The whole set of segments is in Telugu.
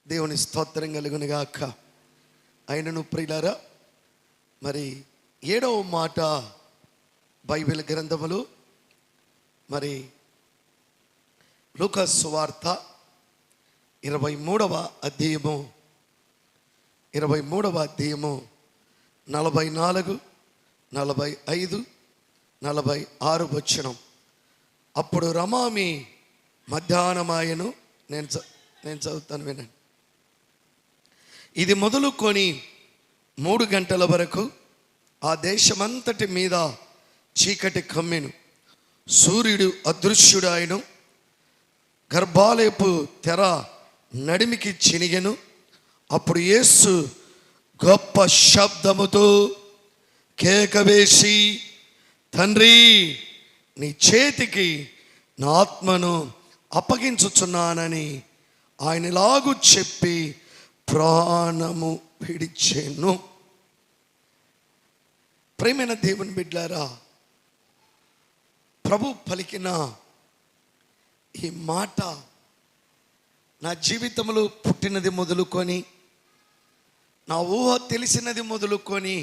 దేవుని స్తోత్రం కలుగునుగాక. ఆయనను ప్రియులారా, మరి 7వ మాట బైబిల్ గ్రంథములు, మరి లూకా సువార్త 23వ అధ్యాయము 44, 45, 46 వచనం. అప్పుడు రమామి మధ్యాహ్నమాయను. నేను చదువుతాను, వినండి. ఇది మొదలుకొని 3 గంటల వరకు ఆ దేశమంతటి మీద చీకటి కమ్మెను. సూర్యుడు అదృశ్యుడాయను. గర్భాలయపు తెర నడిమికి చినిగెను. అప్పుడు యేసు గొప్ప శబ్దముతో కేక వేసి, తండ్రి, నీ చేతికి నా ఆత్మను అప్పగించుచున్నానని ఆయనలాగు చెప్పి ప్రాణము విడిచెను. ప్రేమైన దేవుని బిడ్డలారా, ప్రభు పలికిన ఈ మాట నా జీవితంలో పుట్టినది మొదలుకొని, నా ఊహ తెలిసినది మొదలుకొని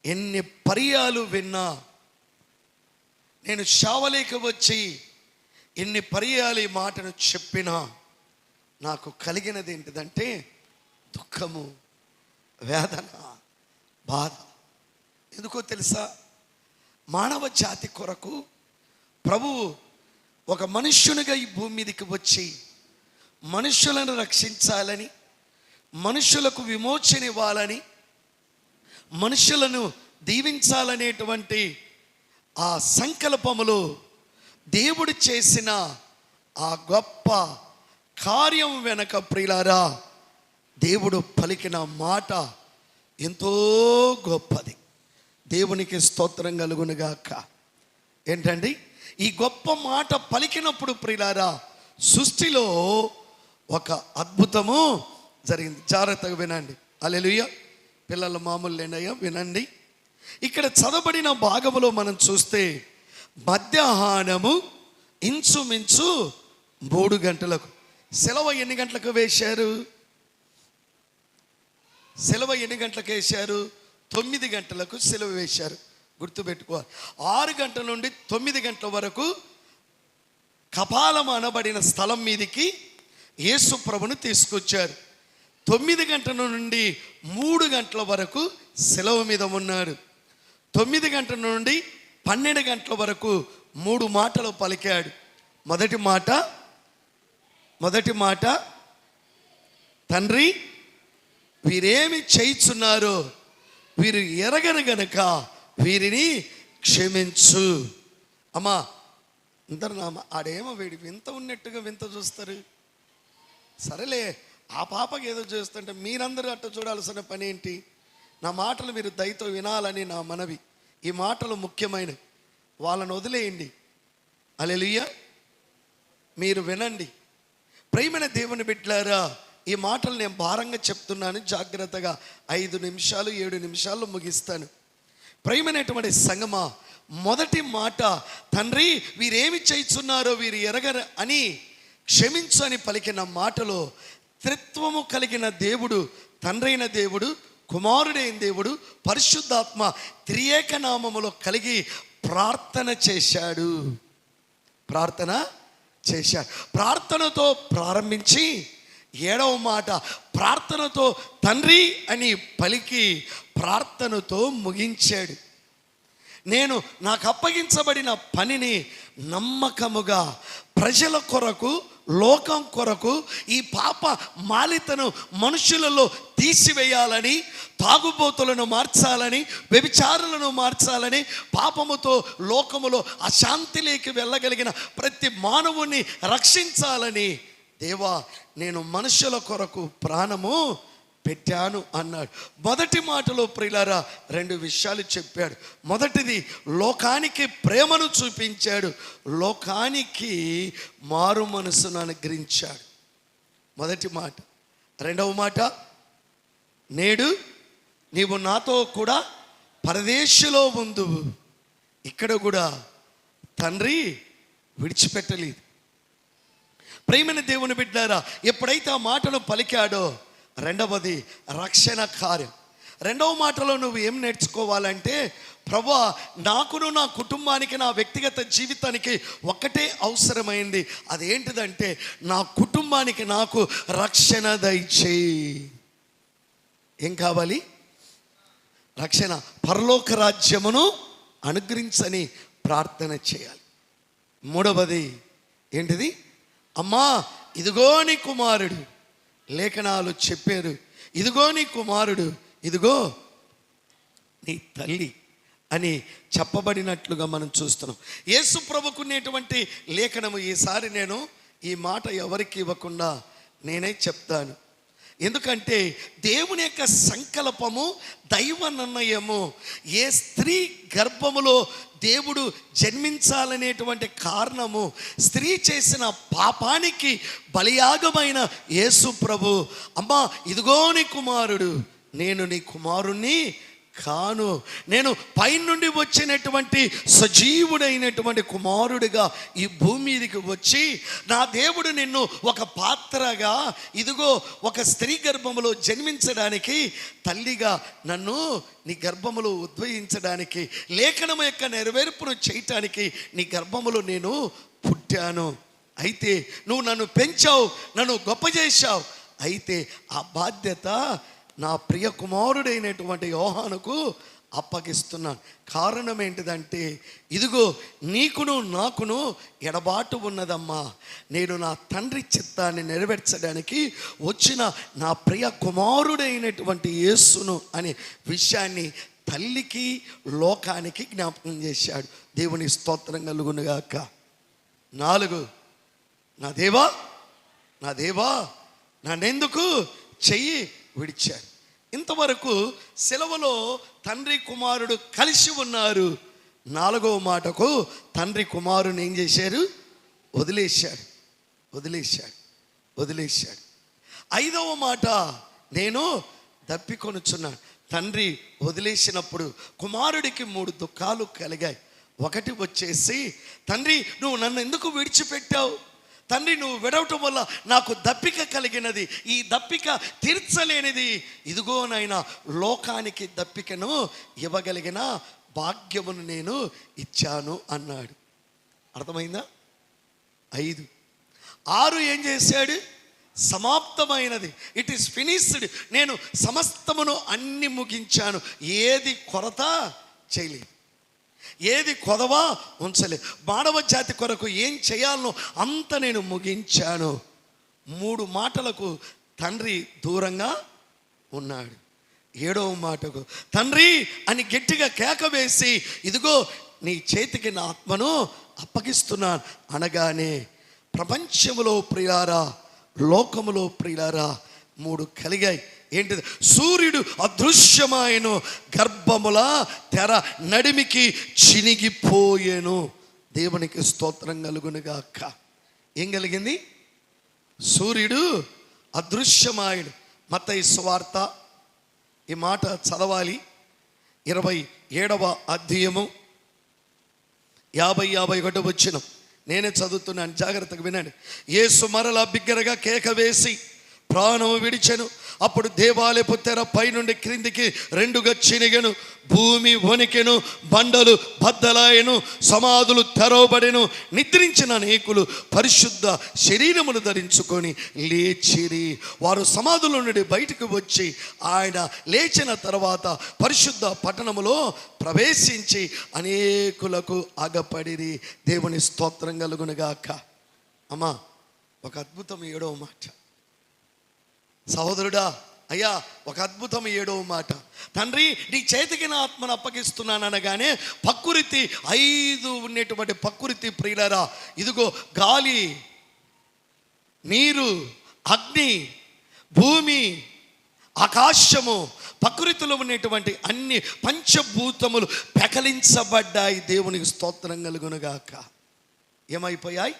ఎన్ని పర్యాలు విన్నా, నేను శావలేక వచ్చి ఎన్ని పర్యాలు ఈ మాటను చెప్పినా నాకు కలిగినది ఏంటిదంటే దుఃఖము, వేదన, బాధ. ఎందుకో తెలుసా? మానవ జాతి కొరకు ప్రభువు ఒక మనుష్యునిగా ఈ భూమి మీదకి వచ్చి మనుష్యులను రక్షించాలని, మనుష్యులకు విమోచన ఇవ్వాలని, మనుష్యులను దీవించాలనేటువంటి ఆ సంకల్పములో దేవుడు చేసిన ఆ గొప్ప కార్యం వెనక ప్రియులారా, దేవుడు పలికిన మాట ఎంతో గొప్పది. దేవునికి స్తోత్రం కలుగునుగాక. ఏంటండి ఈ గొప్ప మాట పలికినప్పుడు ప్రియులారా, సృష్టిలో ఒక అద్భుతము జరిగింది. జాగ్రత్తగా వినండి. హల్లెలూయా. పిల్లల మామూలు లేనయ్యా, వినండి. ఇక్కడ చదవబడిన భాగములో మనం చూస్తే మధ్యాహ్నము ఇంచుమించు 3 గంటలకు సెలవు ఎన్ని గంటలకు వేశారు? సెలవు ఎన్ని గంటలకు వేశారు? 9 గంటలకు సెలవు వేశారు. గుర్తుపెట్టుకోవాలి. 6 గంటల నుండి 9 గంటల వరకు కపాలం అనబడిన స్థలం మీదికి యేసు ప్రభును తీసుకొచ్చారు. 9 గంటల నుండి 3 గంటల వరకు సెలవు మీద ఉన్నాడు. 9 గంటల నుండి 12 గంటల వరకు 3 మాటలు పలికాడు. మొదటి మాట, తండ్రి, వీరేమి చేయుచున్నారో వీరు ఎరగరు గనక వీరిని క్షమించు. అమ్మా, అందరు ఆడేమో వీడి వింత ఉన్నట్టుగా వింత చూస్తారు. సరేలే, ఆ పాపకి ఏదో చూస్తుంటే మీరందరూ అట్ట చూడాల్సిన పని ఏంటి? నా మాటలు మీరు దయతో వినాలని నా మనవి. ఈ మాటలు ముఖ్యమైనవి, వాళ్ళను వదిలేయండి. హల్లెలూయా. మీరు వినండి. ప్రియమైన దేవుని బిడ్డలారా, ఈ మాటలు నేను భారంగా చెప్తున్నాను. జాగ్రత్తగా 5 నిమిషాలు 7 నిమిషాల్లో ముగిస్తాను. ప్రియమైనటువంటి సంగమా, మొదటి మాట, తండ్రి, వీరేమి చేయుచున్నారో వీరు ఎరగరు అని క్షమించు అని పలికిన మాటలో త్రిత్వము కలిగిన దేవుడు, తండ్రి అయిన దేవుడు, కుమారుడైన దేవుడు, పరిశుద్ధాత్మ త్రియేక నామములో కలిగి ప్రార్థన చేశాడు. ప్రార్థనతో ప్రారంభించి 7వ మాట ప్రార్థనతో తండ్రి అని పలికి ప్రార్థనతో ముగించాడు. నేను నాకు అప్పగించబడిన పనిని నమ్మకముగా ప్రజల కొరకు, లోకం కొరకు ఈ పాప మాలితను మనుషులలో తీసివేయాలని, తాగుబోతులను మార్చాలని, వ్యభిచారులను మార్చాలని, పాపముతో లోకములో అశాంతిలోకి వెళ్ళగలిగిన ప్రతి మానవుని రక్షించాలని, దేవా, నేను మనుషుల కొరకు ప్రాణము పెట్టాను అన్నాడు. మొదటి మాటలో ప్రియులారా 2 విషయాలు చెప్పాడు. మొదటిది, లోకానికి ప్రేమను చూపించాడు, లోకానికి మారు మనసును అనుగ్రహించాడు. మొదటి మాట. 2వ మాట, నేడు నీవు నాతో కూడా పరదేశంలో ఉందువు. ఇక్కడ కూడా తండ్రి విడిచిపెట్టలేదు. ప్రియమైన దేవుని బిడ్డారా, ఎప్పుడైతే ఆ మాటను పలికాడో, రెండవది రక్షణ కార్యం. రెండవ మాటలో నువ్వు ఏం నేర్చుకోవాలంటే, ప్రభువా నాకును నా కుటుంబానికి నా వ్యక్తిగత జీవితానికి ఒక్కటే అవసరమైంది. అదేంటిదంటే నా కుటుంబానికి నాకు రక్షణ దయచేయి. ఏం కావాలి? రక్షణ, పరలోక రాజ్యమును అనుగ్రహించని ప్రార్థన చేయాలి. మూడవది ఏంటిది? అమ్మా ఇదిగో నీ కుమారుడు, లేఖనాలు చెప్పారు, ఇదిగో నీ కుమారుడు, ఇదిగో నీ తల్లి అని చెప్పబడినట్లుగా మనం చూస్తున్నాం. యేసు ప్రభుకునేటువంటి లేఖనము. ఈసారి నేను ఈ మాట ఎవరికి ఇవ్వకుండా నేనే చెప్తాను. ఎందుకంటే దేవుని యొక్క సంకల్పము, దైవ నిర్ణయము, ఏ స్త్రీ గర్భములో దేవుడు జన్మించాలనేటువంటి కారణము, స్త్రీ చేసిన పాపానికి బలియాగమైన యేసు ప్రభు, అమ్మా ఇదిగో నీ కుమారుడు, నేను నీ కుమారుణ్ణి కాను, నేను పైనుండి వచ్చినటువంటి సజీవుడైనటువంటి కుమారుడిగా ఈ భూమి మీదకి వచ్చి, నా దేవుడు నిన్ను ఒక పాత్రగా, ఇదిగో ఒక స్త్రీ గర్భములో జన్మించడానికి, తల్లిగా నన్ను నీ గర్భములో ఉద్భవించడానికి, లేఖనము యొక్క నెరవేర్పును చేయటానికి నీ గర్భములో నేను పుట్టాను. అయితే నువ్వు నన్ను పెంచావు, నన్ను గొప్ప చేశావు. అయితే ఆ బాధ్యత నా ప్రియ కుమారుడైనటువంటి యోహానుకు అప్పగిస్తున్నాను. కారణం ఏంటిదంటే, ఇదిగో నీకును నాకును ఎడబాటు ఉన్నదమ్మా. నేను నా తండ్రి చిత్తాన్ని నెరవేర్చడానికి వచ్చిన నా ప్రియ కుమారుడైనటువంటి యేసును అనే విషయాన్ని తల్లికి, లోకానికి జ్ఞాపకం చేశాడు. దేవుని స్తోత్రం కలుగునుగాక. 4, నా దేవా, నా దేవా నన్నెందుకు చెయ్యి విడిచారు. ఇంతవరకు సెలవులో తండ్రి కుమారుడు కలిసి ఉన్నారు. 4వ మాటకు తండ్రి కుమారుని ఏం చేశారు? వదిలేశాడు. 5వ మాట, నేను దప్పికొనుచున్నాను. తండ్రి వదిలేసినప్పుడు కుమారుడికి 3 దుఃఖాలు కలిగాయి. ఒకటి వచ్చేసి, తండ్రి నువ్వు నన్ను ఎందుకు విడిచిపెట్టావు? తండ్రి నువ్వు విడవటం వల్ల నాకు దప్పిక కలిగినది, ఈ దప్పిక తీర్చలేనిది. ఇదిగోనైనా లోకానికి దప్పికను ఇవ్వగలిగిన భాగ్యమును నేను ఇచ్చాను అన్నాడు. అర్థమైందా? 5. 6 ఏం చేశాడు? సమాప్తమైనది, ఇట్ ఈస్ ఫినిష్డ్. నేను సమస్తమును అన్ని ముగించాను, ఏది కొరత చేయలేదు, ఏది కొదవా ఉంచలేదు. మానవ జాతి కొరకు ఏం చేయాలనో అంత నేను ముగించాను. 3 మాటలకు తండ్రి దూరంగా ఉన్నాడు. 7వ మాటకు తండ్రి అని గట్టిగా కేక వేసి, ఇదిగో నీ చేతికి నా ఆత్మను అప్పగిస్తున్నాను అనగానే, ప్రపంచములో ప్రియారా, లోకములో ప్రియారా 3 కలిగాయి. ఏంటిది? సూర్యుడు అదృశ్యమాయను, గర్భముల తెర నడిమికి చినిగిపోయేను. దేవునికి స్తోత్రం కలుగునుగాక. ఏం కలిగింది? సూర్యుడు అదృశ్యమాయను. మత్తయి సువార్త ఈ మాట చదవాలి. 27వ అధ్యాయము 50-51 వచనం నేనే చదువుతున్నాను, జాగ్రత్తగా వినండి. యేసు మరలా బిగ్గరగా కేక వేసి ప్రాణము విడిచెను. అప్పుడు దేవాలయపు తెర పైనుండి క్రిందికి 2గా చినిగెను, భూమి వణికెను, బండలు బద్దలాయెను, సమాధులు తెరవబడెను. నిద్రించిన అనేకులు పరిశుద్ధ శరీరమును ధరించుకొని లేచిరి. వారు సమాధుల నుండి బయటకు వచ్చి ఆయన లేచిన తర్వాత పరిశుద్ధ పట్టణములో ప్రవేశించి అనేకులకు అగపడిరి. దేవుని స్తోత్రం కలుగునుగాక. అమ్మా ఒక అద్భుతం 7వ మాట. సహోదరుడా, అయ్యా ఒక అద్భుతం 7వ మాట. తండ్రి నీ చేతికి నా ఆత్మను అప్పగిస్తున్నాను అనగానే ప్రకృతి 5 ఉన్నటువంటి ప్రకృతి ప్రియులారా, ఇదిగో గాలి, నీరు, అగ్ని, భూమి, ఆకాశము, ప్రకృతిలో ఉన్నటువంటి అన్ని పంచభూతములు పెకలించబడ్డాయి. దేవునికి స్తోత్రం కలుగునుగాక. ఏమైపోయాయి?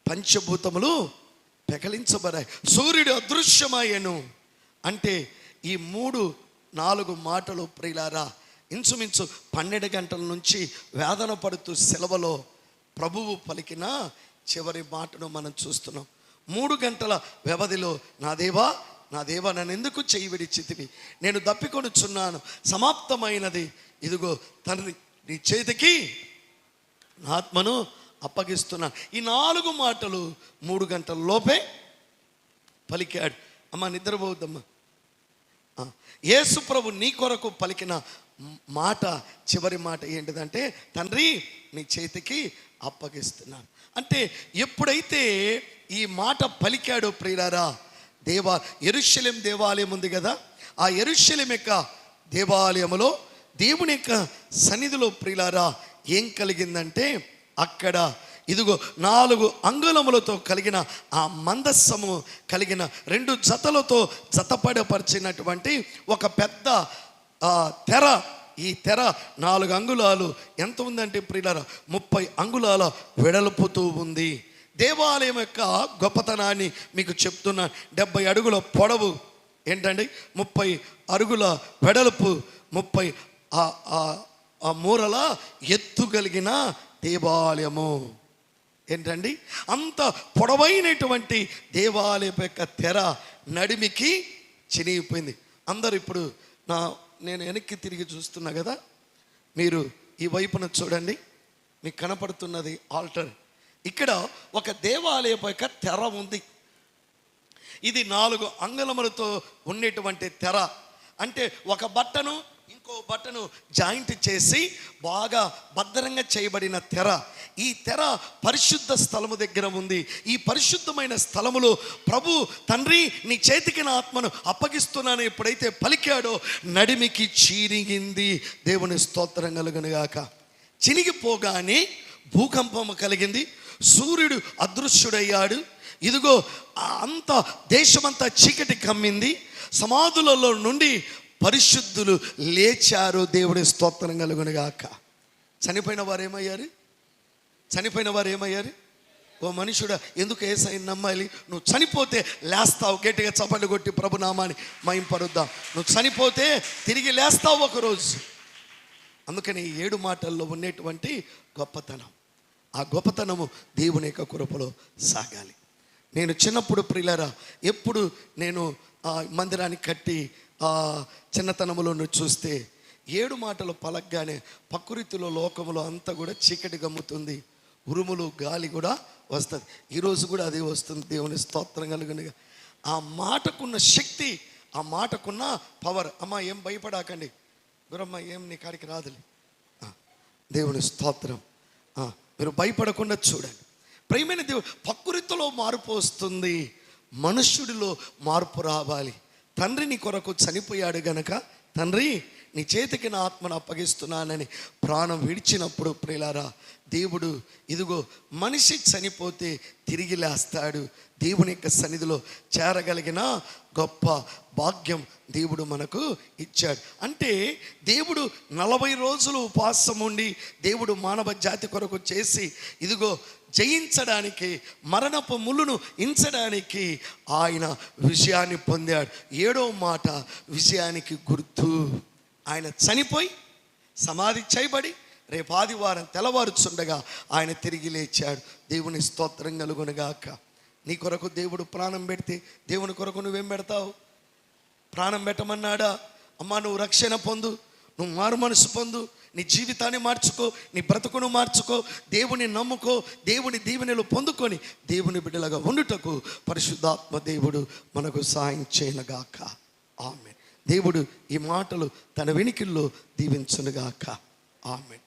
పంచభూతములు పెకలించబడాయి. సూర్యుడు అదృశ్యమయ్యను అంటే ఈ 3-4 మాటలు ప్రియులారా, ఇంచుమించు 12 గంటల నుంచి వేదన పడుతూ సెలవులో ప్రభువు పలికిన చివరి మాటను మనం చూస్తున్నాం. 3 గంటల వ్యవధిలో నా దేవా నన్ను ఎందుకు చేయి విడిచితివి, నేను దప్పికొనుచున్నాను, సమాప్తమైనది, ఇదిగో తండ్రి నీ చేతికి నా ఆత్మను అప్పగిస్తున్నాను. ఈ 4 మాటలు 3 గంటల లోపే పలికాడు. అమ్మ నిద్రపోవద్దమ్మా. యేసు ప్రభు నీ కొరకు పలికిన మాట, చివరి మాట ఏంటిదంటే, తండ్రి నీ చేతికి అప్పగిస్తున్నాను. అంటే ఎప్పుడైతే ఈ మాట పలికాడో ప్రియులారా, యెరూషలేం దేవాలయం ఉంది కదా, ఆ యెరూషలేం యొక్క దేవాలయములో దేవుని యొక్క సన్నిధిలో ప్రియులారా ఏం కలిగిందంటే, అక్కడ ఇదిగో 4 అంగుళములతో కలిగిన ఆ మందస్సము కలిగిన 2 జతలతో జతపడపరిచినటువంటి ఒక పెద్ద తెర. ఈ తెర 4 అంగుళాలు ఎంత ఉందంటే ప్రియులారా 30 అంగుళాల వెడల్పుతూ ఉంది. దేవాలయం యొక్క గొప్పతనాన్ని మీకు చెప్తున్నాను. 70 అడుగుల పొడవు ఏంటండి, 30 అడుగుల వెడల్పు, 30 ఆ మూరల ఎత్తు కలిగిన దేవాలయము. ఏంటండి, అంత పొడవైనటువంటి దేవాలయం యొక్క తెర నడిమికి చినిగిపోయింది. అందరు ఇప్పుడు నేను వెనక్కి తిరిగి చూస్తున్నా కదా, మీరు ఈ వైపున చూడండి, మీకు కనపడుతున్నది ఆల్టర్. ఇక్కడ ఒక దేవాలయం యొక్క తెర ఉంది. ఇది 4 అంగుళములతో ఉండేటువంటి తెర. అంటే ఒక బట్టను ఇంకో బట్టను జాయింట్ చేసి బాగా భద్రంగా చేయబడిన తెర. ఈ తెర పరిశుద్ధ స్థలము దగ్గర ఉంది. ఈ పరిశుద్ధమైన స్థలములో ప్రభు తండ్రి నీ చేతికి నా ఆత్మను అప్పగిస్తున్నాను ఎప్పుడైతే పలికాడో నడిమికి చీరిగింది. దేవుని స్తోత్రం కలుగునుగాక. చినిగిపోగానే భూకంపము కలిగింది, సూర్యుడు అదృశ్యుడయ్యాడు. ఇదిగో అంత దేశమంతా చీకటి కమ్మింది. సమాధులలో నుండి పరిశుద్ధులు లేచారు. దేవుని స్తోత్రం కలుగునుగాక. చనిపోయిన వారు ఏమయ్యారు? ఓ మనుషుడా, ఎందుకు యేసయ్యను నమ్మాలి? నువ్వు చనిపోతే లేస్తావు. గట్టిగా చప్పట్లు కొట్టి ప్రభునామాన్ని మహింపరుద్దాం. నువ్వు చనిపోతే తిరిగి లేస్తావు ఒకరోజు. అందుకని 7 మాటల్లో ఉండేటువంటి గొప్పతనం, ఆ గొప్పతనము దేవుని యొక్క కృపలో సాగాలి. నేను చిన్నప్పుడు ప్రియులారా, ఎప్పుడు నేను మందిరాన్ని కట్టి చిన్నతనములో చూస్తే 7 మాటలు పలకగానే ప్రకృతిలో లోకములో అంతా కూడా చీకటి గమ్ముతుంది, ఉరుములు గాలి కూడా వస్తుంది. ఈరోజు కూడా అదే వస్తుంది. దేవుని స్తోత్రం కలుగునుగా. ఆ మాటకున్న శక్తి, ఆ మాటకున్న పవర్. అమ్మ ఏం భయపడాకండి, గురమ్మ ఏం నీ కాడికి రాదులే. దేవుని స్తోత్రం. మీరు భయపడకుండా చూడండి. ప్రియమైన దేవుడు, ప్రకృతిలో మార్పు వస్తుంది, మనుష్యుడిలో మార్పు రావాలి. తండ్రి నీ కొరకు చనిపోయాడు గనక, తండ్రి నీ చేతికి నా ఆత్మను అప్పగిస్తున్నానని ప్రాణం విడిచినప్పుడు ప్రియులారా, దేవుడు ఇదిగో మనిషి చనిపోతే తిరిగి లేస్తాడు. దేవుని యొక్క సన్నిధిలో చేరగలిగిన గొప్ప భాగ్యం దేవుడు మనకు ఇచ్చాడు. అంటే దేవుడు 40 రోజులు ఉపవాసం ఉండి దేవుడు మానవ జాతి కొరకు చేసి ఇదిగో జయించడానికి, మరణపు ముళ్ళును ఇంచడానికి ఆయన విజయాన్ని పొందాడు. 7వ మాట విజయానికి గుర్తు. ఆయన చనిపోయి సమాధి చేయబడి రేపు ఆదివారం తెల్లవారుచుండగా ఆయన తిరిగి లేచాడు. దేవుని స్తోత్రం కలుగునుగాక. నీ కొరకు దేవుడు ప్రాణం పెడితే దేవుని కొరకు నువ్వేం పెడతావు? ప్రాణం పెట్టమన్నాడా? అమ్మా నువ్వు రక్షణ పొందు, నువ్వు మారు మనసు పొందు, నీ జీవితాన్ని మార్చుకో, నీ బ్రతుకును మార్చుకో, దేవుని నమ్ముకో, దేవుని దీవెనలు పొందుకొని దేవుని బిడ్డలుగా ఉండుటకు పరిశుద్ధాత్మ దేవుడు మనకు సాయం చేయనుగాక. ఆమేన్. దేవుడు ఈ మాటలు తన వెనికిల్లో దీవించునుగాక. ఆమేన్.